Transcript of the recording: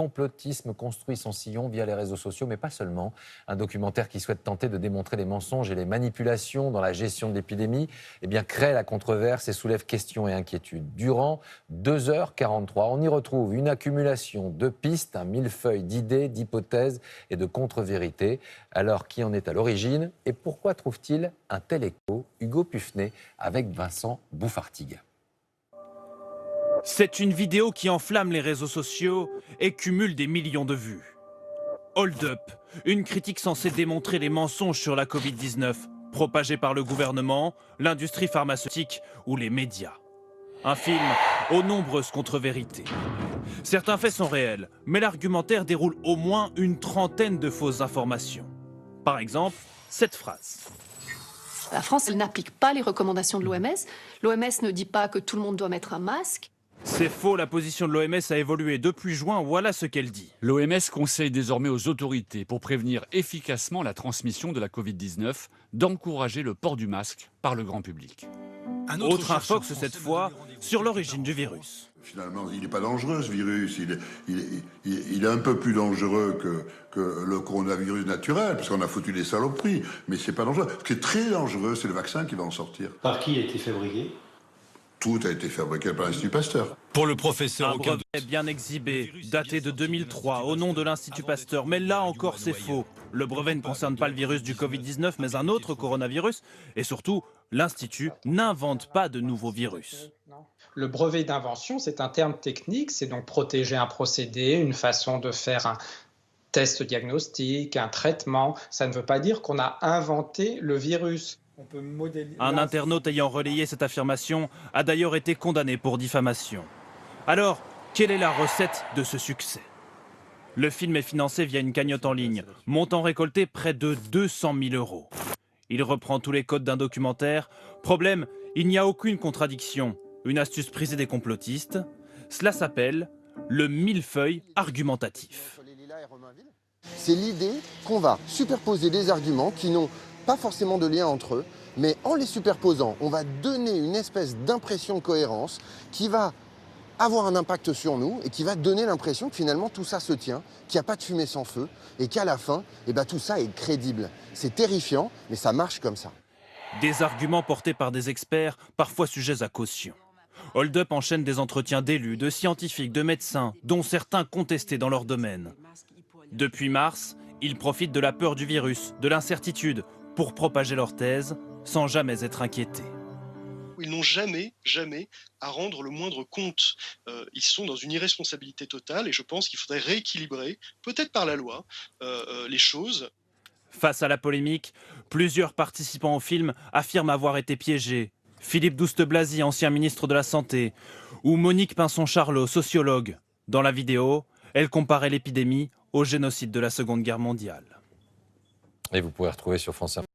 complotisme construit son sillon via les réseaux sociaux, mais pas seulement. Un documentaire qui souhaite tenter de démontrer les mensonges et les manipulations dans la gestion de l'épidémie, crée la controverse et soulève questions et inquiétudes. Durant 2h43, on y retrouve une accumulation de pistes, un millefeuille d'idées, d'hypothèses et de contre-vérités. Alors, qui en est à l'origine et pourquoi trouve-t-il un tel écho? Hugo Pufnet avec Vincent Bouffartigue. C'est une vidéo qui enflamme les réseaux sociaux et cumule des millions de vues. Hold Up, une critique censée démontrer les mensonges sur la Covid-19, propagés par le gouvernement, l'industrie pharmaceutique ou les médias. Un film aux nombreuses contre-vérités. Certains faits sont réels, mais l'argumentaire déroule au moins une trentaine de fausses informations. Par exemple, cette phrase. La France, elle n'applique pas les recommandations de l'OMS. L'OMS ne dit pas que tout le monde doit mettre un masque. C'est faux, la position de l'OMS a évolué depuis juin, voilà ce qu'elle dit. L'OMS conseille désormais aux autorités, pour prévenir efficacement la transmission de la Covid-19, d'encourager le port du masque par le grand public. Autre infox cette fois sur l'origine du virus. Finalement, il n'est pas dangereux ce virus, il est un peu plus dangereux que le coronavirus naturel, parce qu'on a foutu des saloperies, mais c'est pas dangereux. Ce qui est très dangereux, c'est le vaccin qui va en sortir. Par qui a été fabriqué ? Tout a été fabriqué par l'Institut Pasteur. Pour le professeur, un brevet bien exhibé, daté de 2003, au nom de l'Institut Pasteur. Mais là encore, c'est faux. Le brevet ne concerne pas le virus du Covid-19, mais un autre coronavirus. Et surtout, l'Institut n'invente pas de nouveaux virus. Le brevet d'invention, c'est un terme technique, c'est donc protéger un procédé, une façon de faire un test diagnostique, un traitement. Ça ne veut pas dire qu'on a inventé le virus. Un internaute ayant relayé cette affirmation a d'ailleurs été condamné pour diffamation. Alors, quelle est la recette de ce succès? Le film est financé via une cagnotte en ligne, montant récolté près de 200 000 €. Il reprend tous les codes d'un documentaire. Problème, il n'y a aucune contradiction. Une astuce prisée des complotistes. Cela s'appelle le millefeuille argumentatif. C'est l'idée qu'on va superposer des arguments qui n'ont pas forcément de lien entre eux, mais en les superposant, on va donner une espèce d'impression de cohérence qui va avoir un impact sur nous et qui va donner l'impression que finalement tout ça se tient, qu'il n'y a pas de fumée sans feu et qu'à la fin, tout ça est crédible. C'est terrifiant, mais ça marche comme ça. Des arguments portés par des experts, parfois sujets à caution. Hold Up enchaîne des entretiens d'élus, de scientifiques, de médecins, dont certains contestés dans leur domaine. Depuis mars, ils profitent de la peur du virus, de l'incertitude, pour propager leur thèse sans jamais être inquiétés. Ils n'ont jamais à rendre le moindre compte. Ils sont dans une irresponsabilité totale et je pense qu'il faudrait rééquilibrer, peut-être par la loi, les choses. Face à la polémique, plusieurs participants au film affirment avoir été piégés. Philippe Douste-Blazy, ancien ministre de la Santé, ou Monique Pinson-Charlot, sociologue. Dans la vidéo, elle comparait l'épidémie au génocide de la Seconde Guerre mondiale. Et vous pouvez retrouver sur France Info.